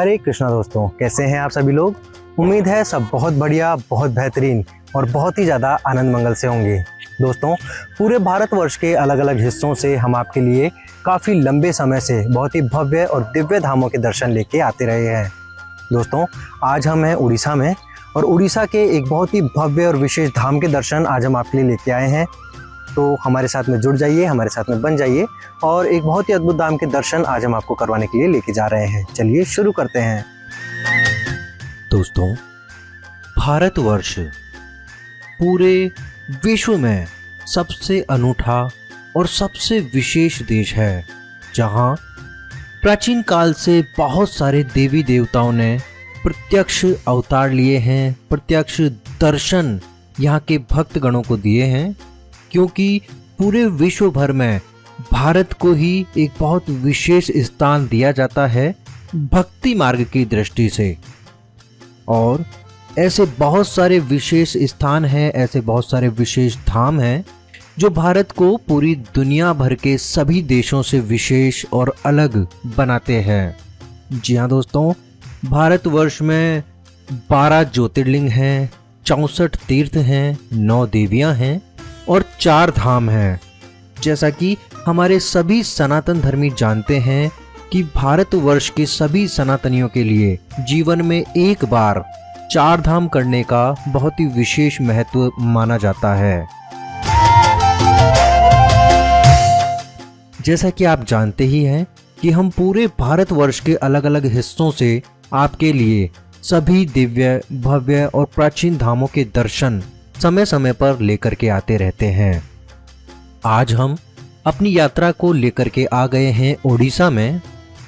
हरे कृष्णा दोस्तों, कैसे हैं आप सभी लोग। उम्मीद है सब बहुत बढ़िया, बहुत बेहतरीन और बहुत ही ज़्यादा आनंद मंगल से होंगे। दोस्तों, पूरे भारतवर्ष के अलग अलग हिस्सों से हम आपके लिए काफ़ी लंबे समय से बहुत ही भव्य और दिव्य धामों के दर्शन लेके आते रहे हैं। दोस्तों, आज हम हैं उड़ीसा में और उड़ीसा के एक बहुत ही भव्य और विशेष धाम के दर्शन आज हम आपके लिए लेके आए हैं। तो हमारे साथ में जुड़ जाइए, हमारे साथ में बन जाइए और एक बहुत ही अद्भुत धाम के दर्शन आज हम आपको करवाने के लिए लेके जा रहे हैं। चलिए शुरू करते हैं। दोस्तों, भारतवर्ष पूरे विश्व में सबसे अनूठा और सबसे विशेष देश है, जहां प्राचीन काल से बहुत सारे देवी देवताओं ने प्रत्यक्ष अवतार लिए हैं, प्रत्यक्ष दर्शन यहाँ के भक्तगणों को दिए हैं, क्योंकि पूरे विश्व भर में भारत को ही एक बहुत विशेष स्थान दिया जाता है भक्ति मार्ग की दृष्टि से। और ऐसे बहुत सारे विशेष स्थान हैं, ऐसे बहुत सारे विशेष धाम हैं जो भारत को पूरी दुनिया भर के सभी देशों से विशेष और अलग बनाते हैं। जी हाँ दोस्तों, भारतवर्ष में 12 ज्योतिर्लिंग हैं, 64 तीर्थ हैं, 9 देवियां हैं और 4 धाम हैं। जैसा कि हमारे सभी सनातन धर्मी जानते हैं कि भारतवर्ष के सभी सनातनियों के लिए जीवन में एक बार 4 धाम करने का बहुत ही विशेष महत्व माना जाता है। जैसा कि आप जानते ही हैं कि हम पूरे भारतवर्ष के अलग अलग हिस्सों से आपके लिए सभी दिव्य, भव्य और प्राचीन धामों के दर्शन समय समय पर लेकर के आते रहते हैं। आज हम अपनी यात्रा को लेकर के आ गए हैं उड़ीसा में,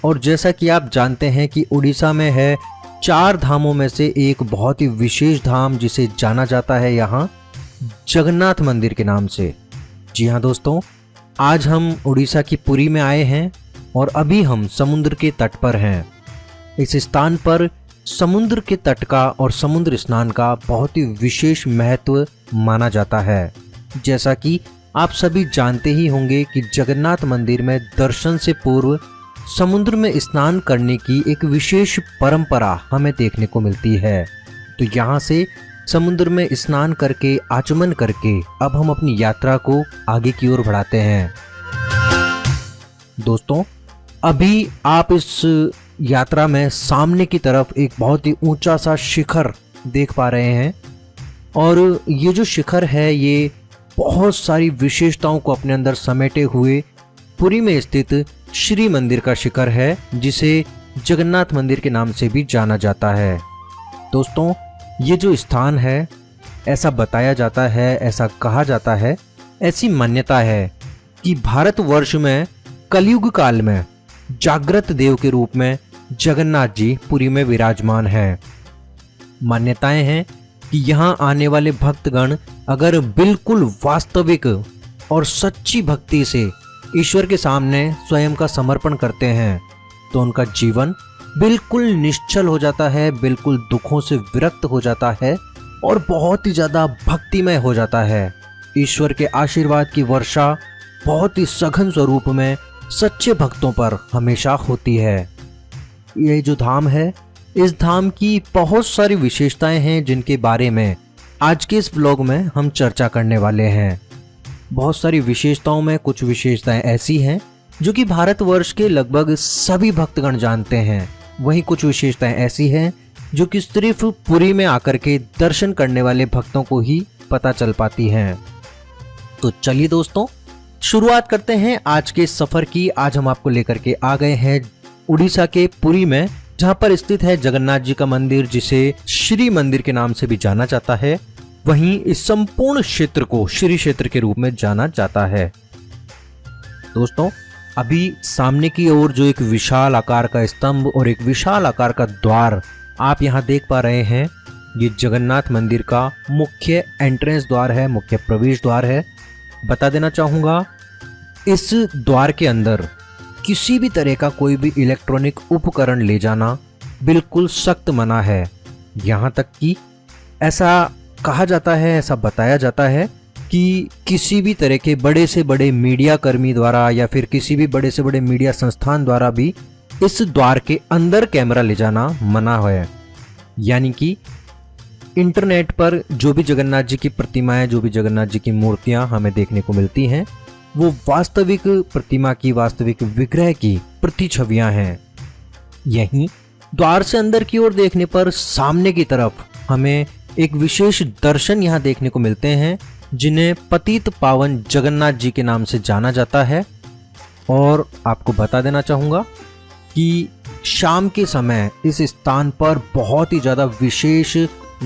और जैसा कि आप जानते हैं कि उड़ीसा में है 4 धामों में से एक बहुत ही विशेष धाम जिसे जाना जाता है यहाँ जगन्नाथ मंदिर के नाम से। जी हाँ दोस्तों, आज हम उड़ीसा की पुरी में आए हैं और अभी हम समुद्र के तट पर हैं। इस स्थान पर समुद्र के तट का और समुद्र स्नान का बहुत ही विशेष महत्व माना जाता है। जैसा कि आप सभी जानते ही होंगे कि जगन्नाथ मंदिर में दर्शन से पूर्व समुद्र में स्नान करने की एक विशेष परंपरा हमें देखने को मिलती है। तो यहाँ से समुद्र में स्नान करके, आचमन करके अब हम अपनी यात्रा को आगे की ओर बढ़ाते हैं। दोस्तों, अभी आप इस यात्रा में सामने की तरफ एक बहुत ही ऊंचा सा शिखर देख पा रहे हैं, और ये जो शिखर है ये बहुत सारी विशेषताओं को अपने अंदर समेटे हुए पुरी में स्थित श्री मंदिर का शिखर है, जिसे जगन्नाथ मंदिर के नाम से भी जाना जाता है। दोस्तों, ये जो स्थान है, ऐसा बताया जाता है, ऐसा कहा जाता है, ऐसी मान्यता है कि भारतवर्ष में कलयुग काल में जागृत देव के रूप में जगन्नाथ जी पुरी में विराजमान हैं। मान्यताएं हैं कि यहाँ आने वाले भक्तगण अगर बिल्कुल वास्तविक और सच्ची भक्ति से ईश्वर के सामने स्वयं का समर्पण करते हैं तो उनका जीवन बिल्कुल निश्चल हो जाता है, बिल्कुल दुखों से विरक्त हो जाता है और बहुत ही ज़्यादा भक्तिमय हो जाता है। ईश्वर के आशीर्वाद की वर्षा बहुत ही सघन स्वरूप में सच्चे भक्तों पर हमेशा होती है। ये जो धाम है, इस धाम की बहुत सारी विशेषताएं हैं जिनके बारे में आज के इस व्लॉग में हम चर्चा करने वाले हैं। बहुत सारी विशेषताओं में कुछ विशेषताएं ऐसी हैं जो कि भारतवर्ष के लगभग सभी भक्तगण जानते हैं, वहीं कुछ विशेषताएं ऐसी हैं जो कि सिर्फ पुरी में आकर के दर्शन करने वाले भक्तों को ही पता चल पाती हैं। तो चलिए दोस्तों, शुरुआत करते हैं आज के सफर की। आज हम आपको लेकर के आ गए हैं उड़ीसा के पुरी में, जहां पर स्थित है जगन्नाथ जी का मंदिर, जिसे श्री मंदिर के नाम से भी जाना जाता है। वहीं इस संपूर्ण क्षेत्र को श्री क्षेत्र के रूप में जाना जाता है। दोस्तों, अभी सामने की ओर जो एक विशाल आकार का स्तंभ और एक विशाल आकार का द्वार आप यहां देख पा रहे हैं, ये जगन्नाथ मंदिर का मुख्य एंट्रेंस द्वार है, मुख्य प्रवेश द्वार है। बता देना चाहूंगा, इस द्वार के अंदर किसी भी तरह का कोई भी इलेक्ट्रॉनिक उपकरण ले जाना बिल्कुल सख्त मना है। यहाँ तक कि ऐसा कहा जाता है, ऐसा बताया जाता है कि किसी भी तरह के बड़े से बड़े मीडिया कर्मी द्वारा या फिर किसी भी बड़े से बड़े मीडिया संस्थान द्वारा भी इस द्वार के अंदर कैमरा ले जाना मना है। यानी कि इंटरनेट पर जो भी जगन्नाथ जी की प्रतिमाएं, जो भी जगन्नाथ जी की मूर्तियां हमें देखने को मिलती हैं, वो वास्तविक प्रतिमा की, वास्तविक विग्रह की प्रतिछवियां हैं। यहीं द्वार से अंदर की ओर देखने पर सामने की तरफ हमें एक विशेष दर्शन यहाँ देखने को मिलते हैं, जिन्हें पतित पावन जगन्नाथ जी के नाम से जाना जाता है। और आपको बता देना चाहूँगा कि शाम के समय इस स्थान पर बहुत ही ज़्यादा विशेष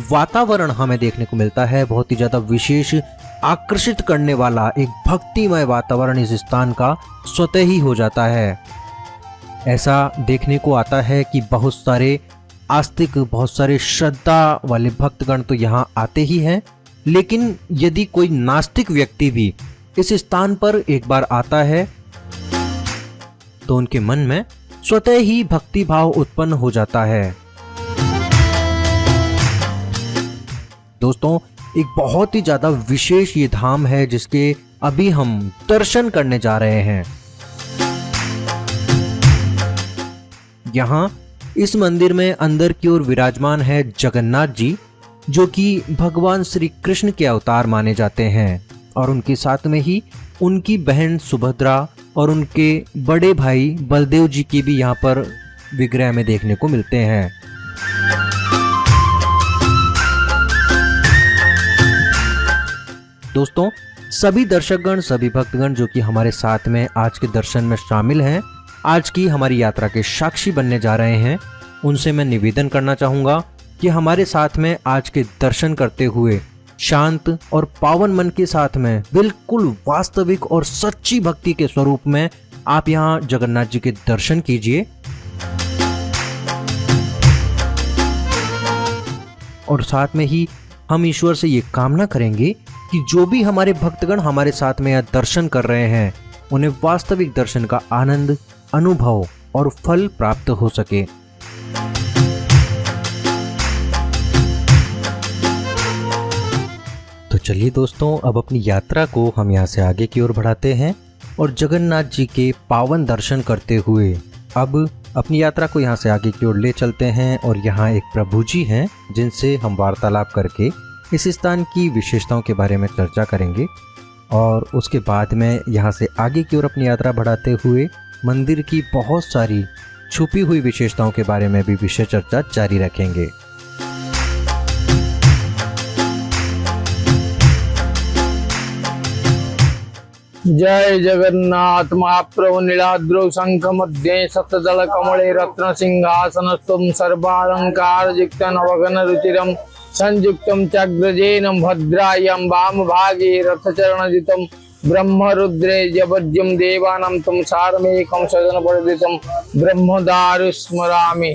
वातावरण हमें देखने को मिलता है। बहुत ही ज़्यादा विशेष आकर्षित करने वाला एक भक्तिमय वातावरण इस स्थान का स्वतः ही हो जाता है। ऐसा देखने को आता है कि बहुत सारे आस्तिक, बहुत सारे श्रद्धा वाले भक्तगण तो यहाँ आते ही हैं, लेकिन यदि कोई नास्तिक व्यक्ति भी इस स्थान पर एक बार आता है तो उनके मन में स्वतः ही भक्ति भाव उत्पन्न हो जाता है। दोस्तों, एक बहुत ही ज्यादा विशेष ये धाम है जिसके अभी हम दर्शन करने जा रहे हैं। यहाँ इस मंदिर में अंदर की ओर विराजमान है जगन्नाथ जी, जो कि भगवान श्री कृष्ण के अवतार माने जाते हैं, और उनके साथ में ही उनकी बहन सुभद्रा और उनके बड़े भाई बलदेव जी की भी यहाँ पर विग्रह में देखने को मिलते हैं। दोस्तों, सभी दर्शकगण, सभी भक्तगण जो कि हमारे साथ में आज के दर्शन में शामिल हैं, आज की हमारी यात्रा के साक्षी बनने जा रहे हैं, उनसे मैं निवेदन करना चाहूँगा कि हमारे साथ में आज के दर्शन करते हुए शांत और पावन मन के साथ में बिल्कुल वास्तविक और सच्ची भक्ति के स्वरूप में आप यहाँ जगन्नाथ जी के दर्शन कीजिए। और साथ में ही हम ईश्वर से ये कामना करेंगे कि जो भी हमारे भक्तगण हमारे साथ में यहाँ दर्शन कर रहे हैं, उन्हें वास्तविक दर्शन का आनंद, अनुभव और फल प्राप्त हो सके। तो चलिए दोस्तों, अब अपनी यात्रा को हम यहाँ से आगे की ओर बढ़ाते हैं और जगन्नाथ जी के पावन दर्शन करते हुए अब अपनी यात्रा को यहाँ से आगे की ओर ले चलते हैं। और यहाँ एक प्रभु जी हैं जिनसे हम वार्तालाप करके इस स्थान की विशेषताओं के बारे में चर्चा करेंगे, और उसके बाद में यहाँ से आगे की ओर अपनी यात्रा बढ़ाते हुए मंदिर की बहुत सारी छुपी हुई विशेषताओं के बारे में भी विशेष चर्चा जारी रखेंगे। जय जगन्नाथ। महाप्रभु नीलाद्रौ शंख मध्ये सप्तदल कमले रत्न सिंहासनस्थं सर्वालंकार युक्त नवगण रुचिरं संयुक्तं चग्रजेन भद्रायं वाम भागे रथचरणजितं ब्रह्मरुद्रे जबज्यं देवानां तं सारमेकं सदन परिदितं ब्रह्मदारु स्मरामि।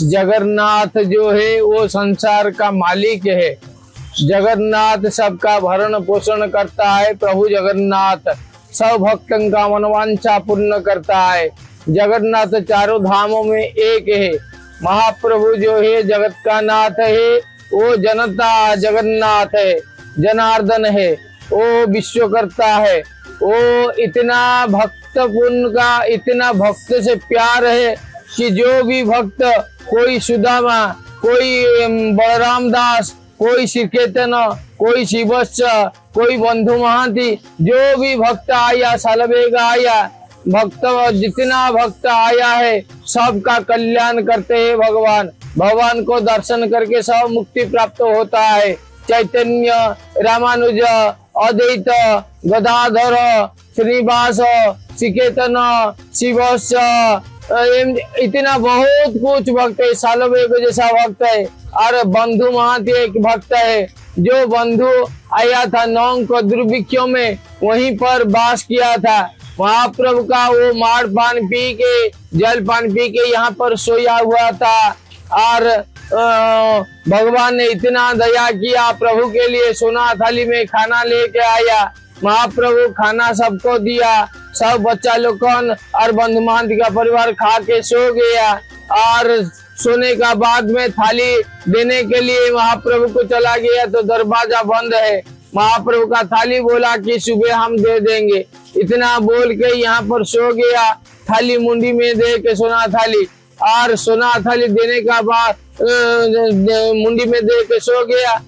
जगन्नाथ जो है वो संसार का मालिक है। जगन्नाथ सबका भरण पोषण करता है। प्रभु जगन्नाथ सब भक्तों का मनवांछा पूर्ण करता है। जगन्नाथ चारों धामों में एक है। महाप्रभु जो है जगत का नाथ है, वो जनता जगन्नाथ है, जनार्दन है, वो विश्वकर्ता है। वो इतना भक्त उनका इतना भक्त से प्यार है कि जो भी भक्त, कोई सुदामा, कोई बलराम दास, कोई श्रीकेतन, कोई शिवस्स, कोई बंधु महांती, जो भी भक्त आया, सालबेग आया, भक्त जितना भक्त आया है सबका कल्याण करते हैं भगवान। भगवान को दर्शन करके सब मुक्ति प्राप्त होता है। चैतन्य, रामानुज, अद्वैत, गदाधर, श्रीवास, श्रीकेतन, शिवस्स, इतना बहुत कुछ भक्त है। सालबेग जैसा भक्त है। और बंधु महांती एक भक्त है, जो बंधु आया था नौंक दुर्भिक्षों में, वहीं पर वास किया था। महाप्रभु का वो मार पान पी के, जल पान पी के यहाँ पर सोया हुआ था। और भगवान ने इतना दया किया, प्रभु के लिए सोना थाली में खाना लेके आया। महाप्रभु खाना सबको दिया। सब बच्चा लोग और बंधु महांती का परिवार खा के सो गया। और सोने का बाद में थाली देने के लिए महाप्रभु को चला गया तो दरवाजा बंद है। महाप्रभु का थाली बोला कि सुबह हम दे देंगे। इतना बोल के यहाँ पर सो गया। थाली मुंडी में दे के सोना थाली, और सोना थाली देने का बाद मुंडी में दे के सो गया।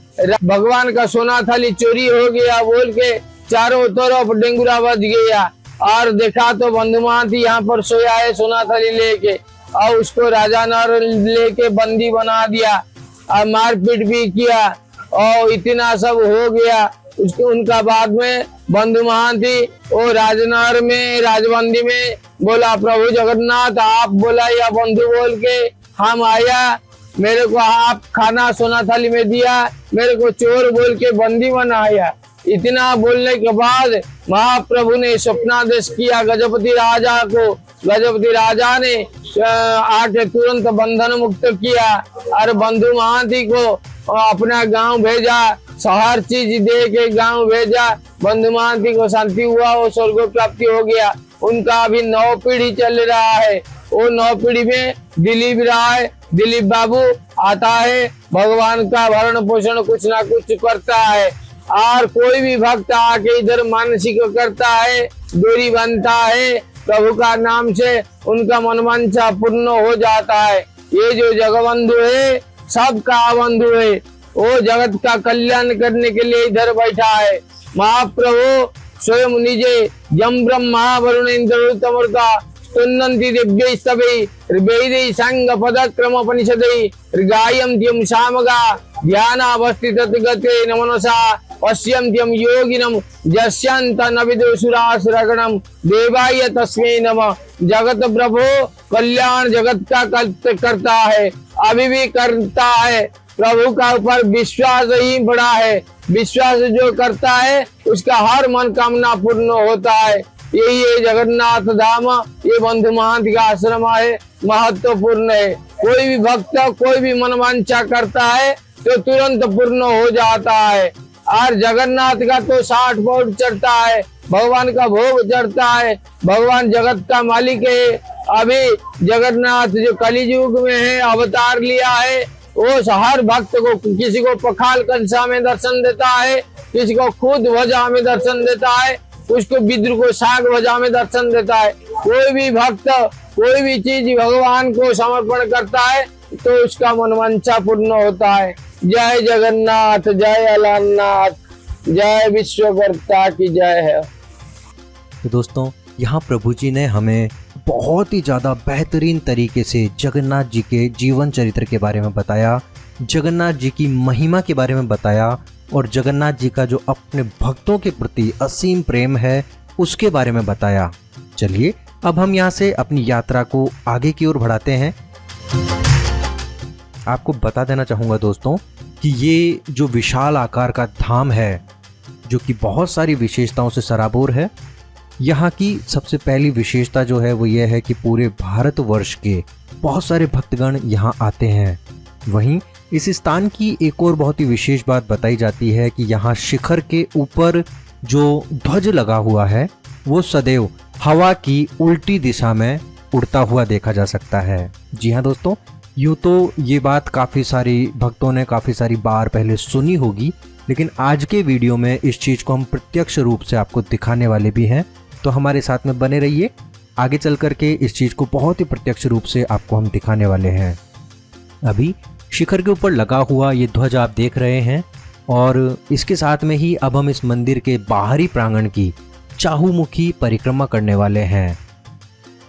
भगवान का सोना थाली चोरी हो गया बोल के चारों तरफ डेंगुरा बज गया। और देखा तो बंधुमाती यहाँ पर सोया है सोना थाली लेके, और उसको राजा नर लेके बंदी बना दिया और मारपीट भी किया, और इतना सब हो गया। उसके उनका बाद में बंधु महांती वो राजनगर में राजबंदी में बोला, प्रभु जगन्नाथ आप बोला या बंधु बोल के हम आया, मेरे को आप खाना सोना थाली में दिया, मेरे को चोर बोल के बंदी बनाया। इतना बोलने के बाद महाप्रभु ने स्वप्नादेश किया गजपति राजा को। गजपति राजा ने आके तुरंत बंधन मुक्त किया और बंधु महांती को अपना गांव भेजा, हर चीज दे के गांव भेजा। बंधु महांती को शांति हुआ, वो स्वर्ग प्राप्ति हो गया। उनका अभी 9 पीढ़ी चल रहा है। वो 9 पीढ़ी में दिलीप राय, दिलीप बाबू आता है, भगवान का भरण पोषण कुछ ना कुछ करता है। और कोई भी भक्त आके इधर मानसिक करता है, डोरी बनता है प्रभु का नाम से, उनका मनवांछा पूर्ण हो जाता है। ये जो जगबंधु है सबका बंधु है, वो जगत का कल्याण करने के लिए इधर बैठा है। महाप्रभु स्वयं निजे यम ब्रह्मा वरुण इंद्र तमर्ता स्तुन्नन्ति दिव्यैस्तवै ऋग्वेदै सांग पदक्रमोपनिषदै ऋगायन्त्यं सामगा ध्यानावस्थितगते नमनसा पश्यन्त्यं योगिनं यस्यन्तनविदुसुरासुरगणं देवाय तस्मै नमः। जगत प्रभु कल्याण जगत का करता है, अभी भी करता है। प्रभु का ऊपर विश्वास ही बड़ा है, विश्वास जो करता है उसका हर मनोकामना पूर्ण होता है। यही है जगन्नाथ धाम, ये बंधु महांती का आश्रम है, महत्वपूर्ण है। कोई भी भक्त कोई भी मनोवांछा करता है तो तुरंत पूर्ण हो जाता है। और जगन्नाथ का तो 60 पौड़ चढ़ता है, भगवान का भोग चढ़ता है। भगवान जगत का मालिक है। अभी जगन्नाथ जो कलियुग में है अवतार लिया है, वो हर भक्त को, किसी को पखाल कंसा में दर्शन देता है, किसी को खुद ध्वजा में दर्शन देता है, उसको विद्र को साग ध्वजा में दर्शन देता है। कोई भी भक्त कोई भी चीज भगवान को समर्पण करता है तो उसका मनवांछा पूर्ण होता है। जय जगन्नाथ, जय अलारनाथ, जय विश्वकर्ता की जय है। तो दोस्तों यहाँ प्रभु जी ने हमें बहुत ही ज़्यादा बेहतरीन तरीके से जगन्नाथ जी के जीवन चरित्र के बारे में बताया, जगन्नाथ जी की महिमा के बारे में बताया, और जगन्नाथ जी का जो अपने भक्तों के प्रति असीम प्रेम है उसके बारे में बताया। चलिए अब हम यहाँ से अपनी यात्रा को आगे की ओर बढ़ाते हैं। आपको बता देना चाहूँगा दोस्तों कि ये जो विशाल आकार का धाम है, जो कि बहुत सारी विशेषताओं से सराबोर है, यहाँ की सबसे पहली विशेषता जो है वो ये है कि पूरे भारतवर्ष के बहुत सारे भक्तगण यहाँ आते हैं। वहीं इस स्थान की एक और बहुत ही विशेष बात बताई जाती है कि यहाँ शिखर के ऊपर जो ध्वज लगा हुआ है वो सदैव हवा की उल्टी दिशा में उड़ता हुआ देखा जा सकता है। जी हाँ दोस्तों, यूँ तो ये बात काफ़ी सारी भक्तों ने काफ़ी सारी बार पहले सुनी होगी, लेकिन आज के वीडियो में इस चीज़ को हम प्रत्यक्ष रूप से आपको दिखाने वाले भी हैं। तो हमारे साथ में बने रहिए, आगे चल कर के इस चीज़ को बहुत ही प्रत्यक्ष रूप से आपको हम दिखाने वाले हैं। अभी शिखर के ऊपर लगा हुआ ये ध्वज आप देख रहे हैं, और इसके साथ में ही अब हम इस मंदिर के बाहरी प्रांगण की चाहुमुखी परिक्रमा करने वाले हैं।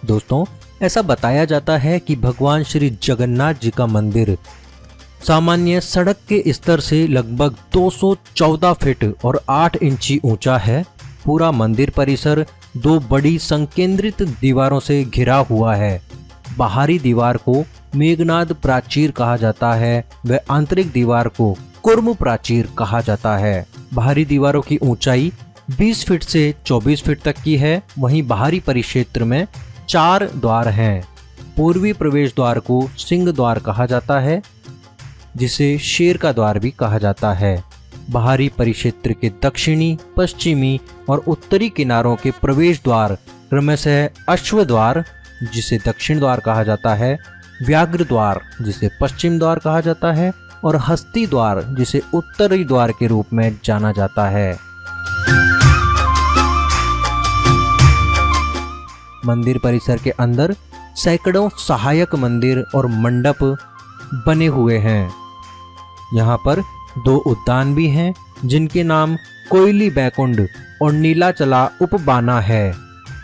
दोस्तों ऐसा बताया जाता है कि भगवान श्री जगन्नाथ जी का मंदिर सामान्य सड़क के स्तर से लगभग 214 फीट और 8 इंची ऊंचा है। पूरा मंदिर परिसर 2 बड़ी संकेंद्रित दीवारों से घिरा हुआ है। बाहरी दीवार को मेघनाद प्राचीर कहा जाता है, व आंतरिक दीवार को कुर्म प्राचीर कहा जाता है। बाहरी दीवारों की ऊंचाई 20 फीट से 24 फीट तक की है। वहीं बाहरी परिक्षेत्र में 4 द्वार हैं। पूर्वी प्रवेश द्वार को सिंह द्वार कहा जाता है, जिसे शेर का द्वार भी कहा जाता है। बाहरी परिक्षेत्र के दक्षिणी, पश्चिमी और उत्तरी किनारों के प्रवेश द्वार क्रमशः अश्व द्वार, जिसे दक्षिण द्वार कहा जाता है, व्याघ्र द्वार, जिसे पश्चिम द्वार कहा जाता है, और हस्ती द्वार, जिसे उत्तरी द्वार के रूप में जाना जाता है। मंदिर परिसर के अंदर सैकड़ों सहायक मंदिर और मंडप बने हुए हैं। यहाँ पर 2 उद्यान भी हैं जिनके नाम कोयली बैकुंड और नीलाचला उपबाना है।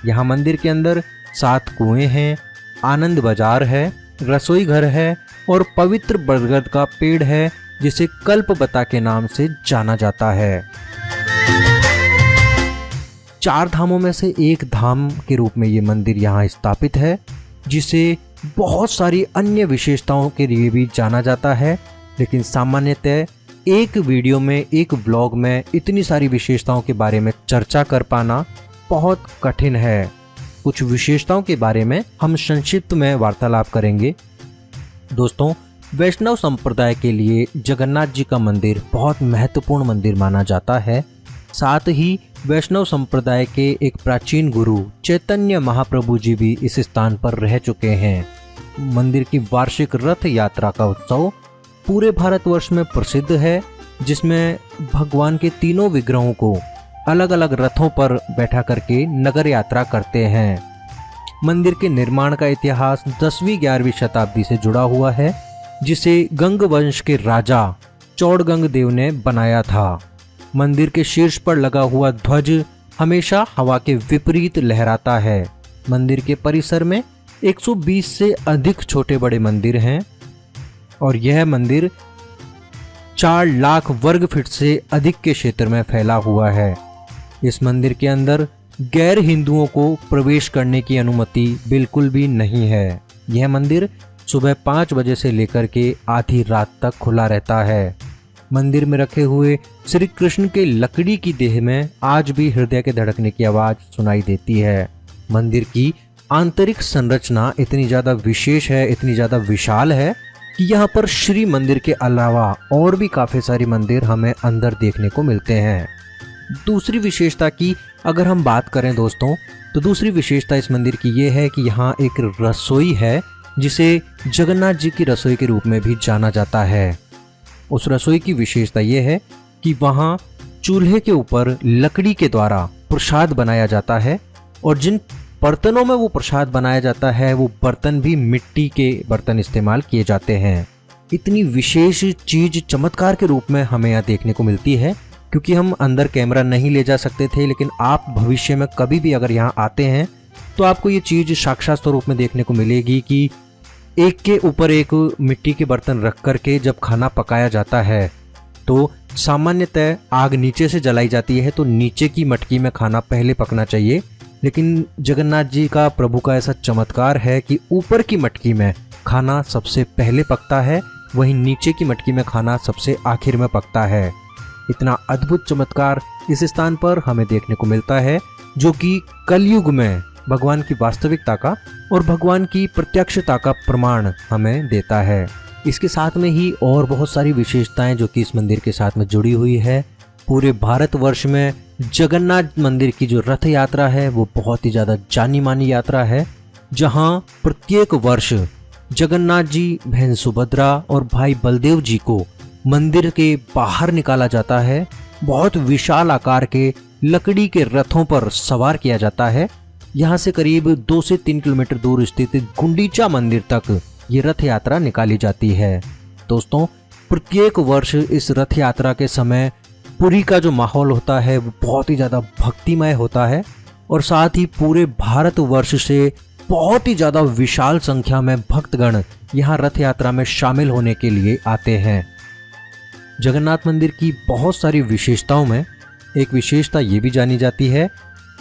यहाँ मंदिर के अंदर 7 कुएं हैं, आनंद बाजार है, रसोई घर है और पवित्र बरगद का पेड़ है जिसे कल्पवता के नाम से जाना जाता है। 4 धामों में से एक धाम के रूप में ये मंदिर यहाँ स्थापित है, जिसे बहुत सारी अन्य विशेषताओं के लिए भी जाना जाता है, लेकिन सामान्यतः एक वीडियो में, एक ब्लॉग में इतनी सारी विशेषताओं के बारे में चर्चा कर पाना बहुत कठिन है। कुछ विशेषताओं के बारे में हम संक्षिप्त में वार्तालाप करेंगे। दोस्तों, वैष्णव संप्रदाय के लिए जगन्नाथ जी का मंदिर बहुत महत्वपूर्ण मंदिर माना जाता है। साथ ही वैष्णव संप्रदाय के एक प्राचीन गुरु चैतन्य महाप्रभु जी भी इस स्थान पर रह चुके हैं। मंदिर की वार्षिक रथ यात्रा का उत्सव पूरे भारतवर्ष में प्रसिद्ध है, जिसमें भगवान के तीनों विग्रहों को अलग अलग रथों पर बैठा करके नगर यात्रा करते हैं। मंदिर के निर्माण का इतिहास 10वीं-11वीं शताब्दी से जुड़ा हुआ है, जिसे गंग वंश के राजा चौड़गंग देव ने बनाया था। मंदिर के शीर्ष पर लगा हुआ ध्वज हमेशा हवा के विपरीत लहराता है। मंदिर के परिसर में 120 से अधिक छोटे बड़े मंदिर हैं और यह मंदिर 4 लाख वर्ग फीट से अधिक के क्षेत्र में फैला हुआ है। इस मंदिर के अंदर गैर हिंदुओं को प्रवेश करने की अनुमति बिल्कुल भी नहीं है। यह मंदिर सुबह 5 बजे से लेकर के आधी रात तक खुला रहता है। मंदिर में रखे हुए श्री कृष्ण के लकड़ी की देह में आज भी हृदय के धड़कने की आवाज सुनाई देती है। मंदिर की आंतरिक संरचना इतनी ज़्यादा विशेष है, इतनी ज़्यादा विशाल है कि यहाँ पर श्री मंदिर के अलावा और भी काफ़ी सारे मंदिर हमें अंदर देखने को मिलते हैं। दूसरी विशेषता की अगर हम बात करें दोस्तों, तो दूसरी विशेषता इस मंदिर की ये है कि यहाँ एक रसोई है जिसे जगन्नाथ जी की रसोई के रूप में भी जाना जाता है। उस रसोई की विशेषता ये है कि वहाँ चूल्हे के ऊपर लकड़ी के द्वारा प्रसाद बनाया जाता है और जिन बर्तनों में वो प्रसाद बनाया जाता है वो बर्तन भी मिट्टी के बर्तन इस्तेमाल किए जाते हैं। इतनी विशेष चीज चमत्कार के रूप में हमें यहाँ देखने को मिलती है, क्योंकि हम अंदर कैमरा नहीं ले जा सकते थे, लेकिन आप भविष्य में कभी भी अगर यहाँ आते हैं तो आपको ये चीज साक्षात स्वरूप में देखने को मिलेगी कि एक के ऊपर एक मिट्टी के बर्तन रख करके जब खाना पकाया जाता है तो सामान्यतः आग नीचे से जलाई जाती है, तो नीचे की मटकी में खाना पहले पकना चाहिए, लेकिन जगन्नाथ जी का प्रभु का ऐसा चमत्कार है कि ऊपर की मटकी में खाना सबसे पहले पकता है, वहीं नीचे की मटकी में खाना सबसे आखिर में पकता है। इतना अद्भुत चमत्कार इस स्थान पर हमें देखने को मिलता है, जो कि कलयुग में भगवान की वास्तविकता का और भगवान की प्रत्यक्षता का प्रमाण हमें देता है। इसके साथ में ही और बहुत सारी विशेषताएं जो कि इस मंदिर के साथ में जुड़ी हुई है। पूरे भारतवर्ष में जगन्नाथ मंदिर की जो रथ यात्रा है वो बहुत ही ज़्यादा जानी मानी यात्रा है, जहां प्रत्येक वर्ष जगन्नाथ जी, बहन सुभद्रा और भाई बलदेव जी को मंदिर के बाहर निकाला जाता है। बहुत विशाल आकार के लकड़ी के रथों पर सवार किया जाता है। यहाँ से करीब 2 से 3 किलोमीटर दूर स्थित गुंडीचा मंदिर तक ये रथ यात्रा निकाली जाती है। दोस्तों, प्रत्येक वर्ष इस रथ यात्रा के समय पुरी का जो माहौल होता है वो बहुत ही ज़्यादा भक्तिमय होता है और साथ ही पूरे भारतवर्ष से बहुत ही ज़्यादा विशाल संख्या में भक्तगण यहाँ रथ यात्रा में शामिल होने के लिए आते हैं। जगन्नाथ मंदिर की बहुत सारी विशेषताओं में एक विशेषता ये भी जानी जाती है,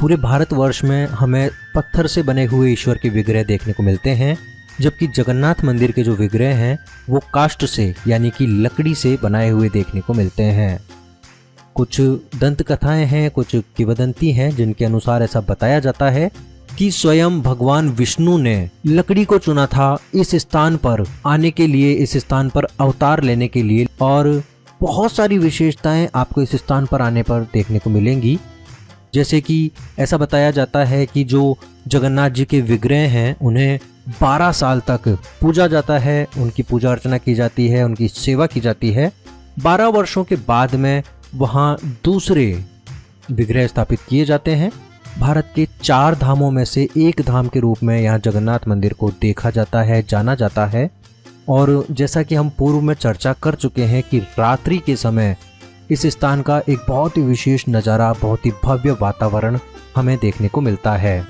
पूरे भारतवर्ष में हमें पत्थर से बने हुए ईश्वर के विग्रह देखने को मिलते हैं, जबकि जगन्नाथ मंदिर के जो विग्रह हैं वो काष्ठ से यानी कि लकड़ी से बनाए हुए देखने को मिलते हैं। कुछ दंत कथाएं हैं, कुछ किंवदंती हैं जिनके अनुसार ऐसा बताया जाता है कि स्वयं भगवान विष्णु ने लकड़ी को चुना था इस स्थान पर आने के लिए, इस स्थान पर अवतार लेने के लिए, और बहुत सारी विशेषताएं आपको इस स्थान पर आने पर देखने को मिलेंगी। जैसे कि ऐसा बताया जाता है कि जो जगन्नाथ जी के विग्रह हैं उन्हें 12 साल तक पूजा जाता है, उनकी पूजा अर्चना की जाती है, उनकी सेवा की जाती है। 12 वर्षों के बाद में वहाँ दूसरे विग्रह स्थापित किए जाते हैं भारत के 4 धामों में से एक धाम के रूप में यहाँ जगन्नाथ मंदिर को देखा जाता है, जाना जाता है। और जैसा कि हम पूर्व में चर्चा कर चुके हैं कि रात्रि के समय इस स्थान का एक बहुत ही विशेष नज़ारा, बहुत ही भव्य वातावरण हमें देखने को मिलता है।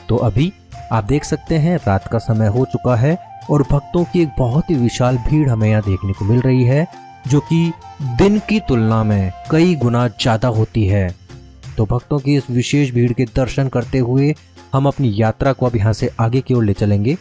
तो अभी आप देख सकते हैं रात का समय हो चुका है और भक्तों की एक बहुत ही विशाल भीड़ हमें यहाँ देखने को मिल रही है, जो कि दिन की तुलना में कई गुना ज़्यादा होती है। तो भक्तों की इस विशेष भीड़ के दर्शन करते हुए हम अपनी यात्रा को अब यहाँ से आगे की ओर ले चलेंगे।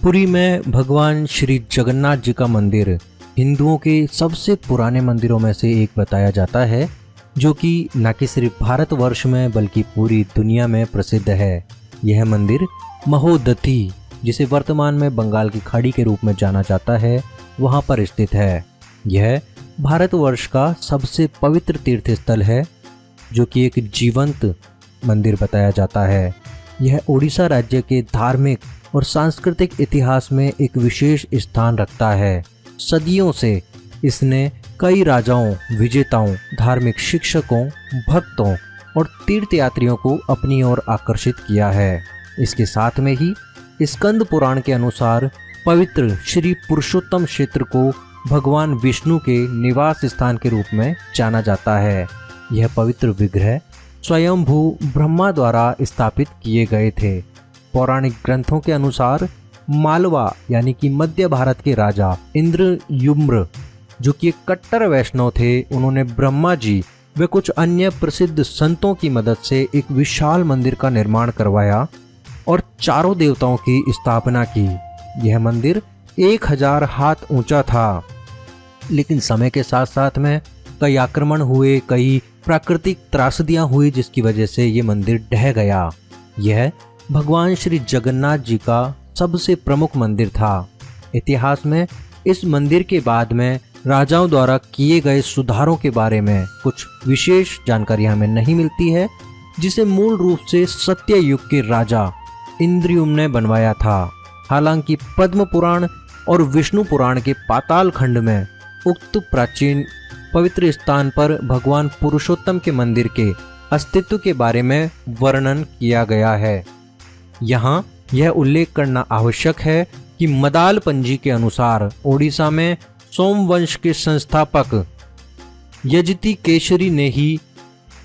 पुरी में भगवान श्री जगन्नाथ जी का मंदिर हिंदुओं के सबसे पुराने मंदिरों में से एक बताया जाता है, जो कि न कि सिर्फ भारतवर्ष में बल्कि पूरी दुनिया में प्रसिद्ध है। यह मंदिर महोदधी, जिसे वर्तमान में बंगाल की खाड़ी के रूप में जाना जाता है, वहाँ पर स्थित है। यह भारतवर्ष का सबसे पवित्र तीर्थ स्थल है, जो कि एक जीवंत मंदिर बताया जाता है। यह उड़ीसा राज्य के धार्मिक और सांस्कृतिक इतिहास में एक विशेष स्थान रखता है। सदियों से इसने कई राजाओं, विजेताओं, धार्मिक शिक्षकों, भक्तों और तीर्थयात्रियों को अपनी ओर आकर्षित किया है। इसके साथ में ही स्कंद पुराण के अनुसार पवित्र श्री पुरुषोत्तम क्षेत्र को भगवान विष्णु के निवास स्थान के रूप में जाना जाता है। यह पवित्र विग्रह स्वयंभू ब्रह्मा द्वारा स्थापित किए गए थे। पौराणिक ग्रंथों के अनुसार मालवा यानी कि मध्य भारत के राजा इंद्रयुम्न, जो कि एक कट्टर वैष्णव थे, उन्होंने ब्रह्मा जी व कुछ अन्य प्रसिद्ध संतों की मदद से एक विशाल मंदिर का निर्माण करवाया और चारों देवताओं की स्थापना की। यह मंदिर 1000 हाथ ऊंचा था, लेकिन समय के साथ साथ में कई आक्रमण हुए, कई प्राकृतिक त्रासदियां हुई, जिसकी वजह से ये मंदिर ढह गया। यह भगवान श्री जगन्नाथ जी का सबसे प्रमुख मंदिर था। इतिहास में इस मंदिर के बाद में राजाओं द्वारा किए गए सुधारों के बारे में कुछ विशेष जानकारी हमें नहीं मिलती है, जिसे मूल रूप से सत्य युग के राजा इंद्रयुम्न ने बनवाया था। हालांकि पद्म पुराण और विष्णु पुराण के पाताल खंड में उक्त प्राचीन पवित्र स्थान पर भगवान पुरुषोत्तम के मंदिर के अस्तित्व के बारे में वर्णन किया गया है। यहाँ यह उल्लेख करना आवश्यक है कि मदाल पंजी के अनुसार ओडिशा में सोमवंश के संस्थापक यजति केशरी ने ही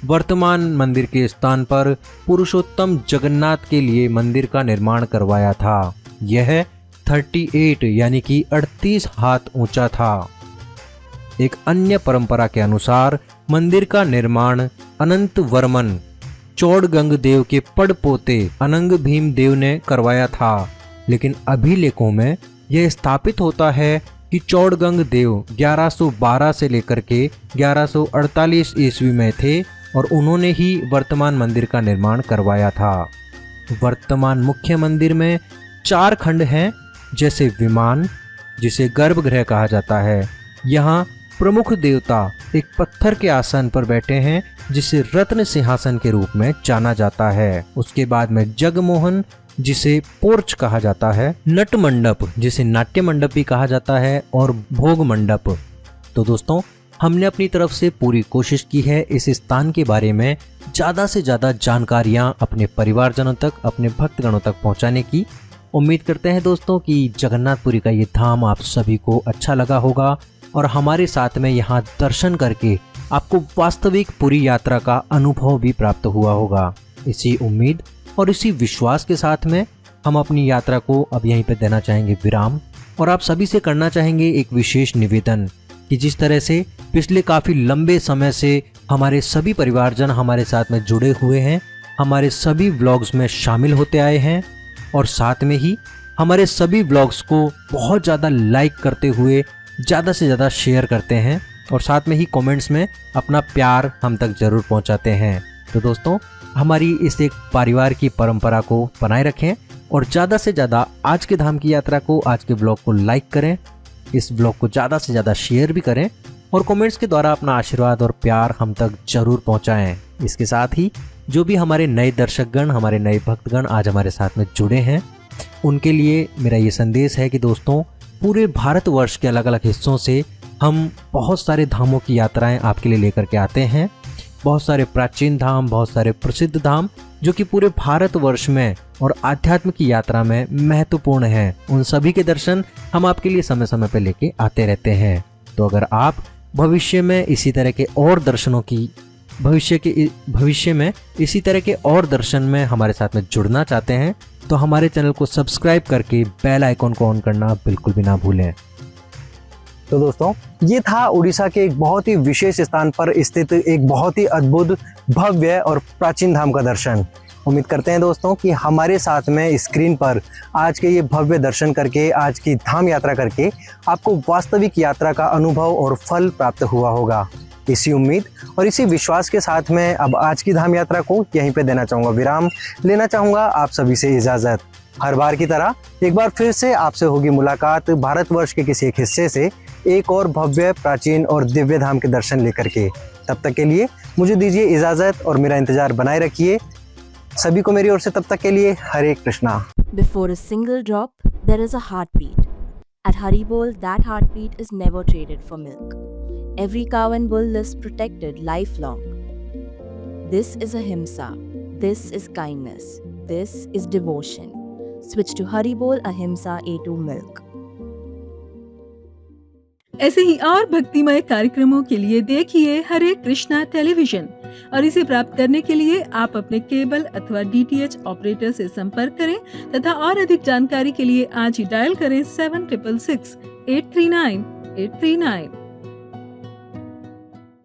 वर्तमान मंदिर के स्थान पर पुरुषोत्तम जगन्नाथ के लिए मंदिर का निर्माण करवाया था। यह 38 यानी कि 38 हाथ ऊंचा था। एक अन्य परंपरा के अनुसार मंदिर का निर्माण अनंत वर्मन चौड़गंग देव के पड़पोते अनंग भीम देव ने करवाया था, लेकिन अभिलेखों में यह स्थापित होता है कि चौड़गंग देव 1112 से लेकर के 1148 ईस्वी में थे और उन्होंने ही वर्तमान मंदिर का निर्माण करवाया था। वर्तमान मुख्य मंदिर में 4 खंड हैं, जैसे विमान, जिसे गर्भगृह कहा जाता है। यहाँ प्रमुख देवता एक पत्थर के आसन पर बैठे हैं, जिसे रत्न सिंहासन के रूप में जाना जाता है। उसके बाद में जगमोहन, जिसे पोर्च कहा जाता है, नट मंडप, जिसे नाट्य मंडप भी कहा जाता है, और भोग मंडप। तो दोस्तों, हमने अपनी तरफ से पूरी कोशिश की है इस स्थान के बारे में ज़्यादा से ज़्यादा जानकारियाँ अपने परिवारजनों तक, अपने भक्तगणों तक पहुँचाने की। उम्मीद करते हैं दोस्तों कि जगन्नाथपुरी का ये धाम आप सभी को अच्छा लगा होगा और हमारे साथ में यहाँ दर्शन करके आपको वास्तविक पुरी यात्रा का अनुभव भी प्राप्त हुआ होगा। इसी उम्मीद और इसी विश्वास के साथ में हम अपनी यात्रा को अब यहीं पर देना चाहेंगे विराम, और आप सभी से करना चाहेंगे एक विशेष निवेदन कि जिस तरह से पिछले काफ़ी लंबे समय से हमारे सभी परिवारजन हमारे साथ में जुड़े हुए हैं, हमारे सभी व्लॉग्स में शामिल होते आए हैं और साथ में ही हमारे सभी व्लॉग्स को बहुत ज़्यादा लाइक करते हुए ज़्यादा से ज़्यादा शेयर करते हैं और साथ में ही कमेंट्स में अपना प्यार हम तक ज़रूर पहुंचाते हैं। तो दोस्तों, हमारी इस एक परिवार की परंपरा को बनाए रखें और ज़्यादा से ज़्यादा आज के धाम की यात्रा को, आज के ब्लॉग को लाइक करें, इस ब्लॉग को ज़्यादा से ज़्यादा शेयर भी करें और कमेंट्स के द्वारा अपना आशीर्वाद और प्यार हम तक ज़रूर पहुंचाएं। इसके साथ ही जो भी हमारे नए दर्शकगण, हमारे नए भक्तगण आज हमारे साथ में जुड़े हैं, उनके लिए मेरा ये संदेश है कि दोस्तों, पूरे भारतवर्ष के अलग अलग हिस्सों से हम बहुत सारे धामों की यात्राएं आपके लिए लेकर के आते हैं। बहुत सारे प्राचीन धाम, बहुत सारे प्रसिद्ध धाम जो कि पूरे भारतवर्ष में और आध्यात्म की यात्रा में महत्वपूर्ण हैं। उन सभी के दर्शन हम आपके लिए समय समय पर लेके आते रहते हैं। तो अगर आप भविष्य में इसी तरह के और दर्शनों की भविष्य में इसी तरह के और दर्शन में हमारे साथ में जुड़ना चाहते हैं तो हमारे चैनल को सब्सक्राइब करके बेल आइकॉन को ऑन करना बिल्कुल भी ना भूलें। तो दोस्तों, ये था उड़ीसा के एक बहुत ही विशेष स्थान पर स्थित एक बहुत ही अद्भुत, भव्य और प्राचीन धाम का दर्शन। उम्मीद करते हैं दोस्तों कि हमारे साथ में स्क्रीन पर आज के ये भव्य दर्शन करके, आज की धाम यात्रा करके आपको वास्तविक यात्रा का अनुभव और फल प्राप्त हुआ होगा। इसी उम्मीद और इसी विश्वास के साथ में अब आज की धाम यात्रा को यहीं पे देना चाहूँगा विराम, लेना चाहूँगा आप सभी से इजाज़त। हर बार की तरह एक बार फिर से आपसे होगी मुलाकात भारतवर्ष के किसी एक हिस्से से एक और भव्य, प्राचीन और दिव्य धाम के दर्शन लेकर के। तब तक के लिए मुझे दीजिए इजाज़त और मेरा इंतज़ार बनाए रखिए। सभी को मेरी ओर से तब तक के लिए हरे Krishna. Before a single drop, there is a heartbeat. At Haribol, that heartbeat is never traded for milk. Every cow and bull lives protected lifelong. This is ahimsa. This is kindness. This is devotion. Switch to Haribol Ahimsa A2 Milk. ऐसे ही और भक्तिमय कार्यक्रमों के लिए देखिए हरे Krishna television और इसे प्राप्त करने के लिए आप अपने केबल अथवा DTH ऑपरेटर से संपर्क करें तथा और अधिक जानकारी के लिए आज ही डायल करें 7666 839 839।